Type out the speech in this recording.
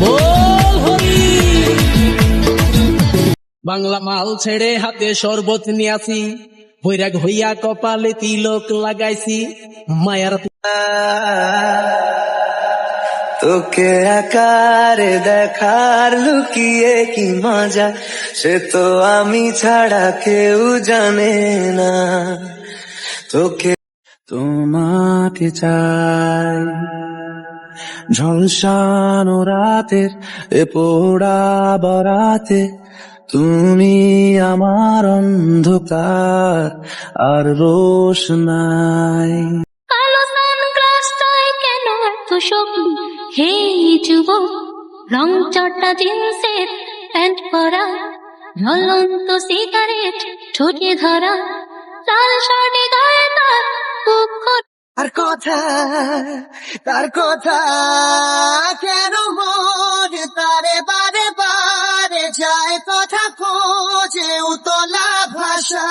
বল হরি। বাংলা মাল ছেড়ে হাতে শরবত নিয়াছি, বৈরাগ হইয়া কপালে তিলক লাগাইছি, মায়ার তোকে আকারে দেখার লুকিয়ে কি মজা, সে তো আমি ছাড়া কেউ জানে না। তোকে তোমাকে চাই ঝলসানো রাতের এ পোড়া বরাতে, তুমি আমার অন্ধকার আর রোশনাই। কালো সানগ্লাসটায় কেন এত শক্তি, হে যুবক, রং চটা জিন্সের প্যান্ট পরা, জ্বলন্ত সিগারেট ঠোঁটে ধরা, লাল শাড়ি গায়ে তার বুক ভরা। তার কথা কেন মনে তারে বারে বারে যায়, কথা খোঁজে উতলা ভাষা।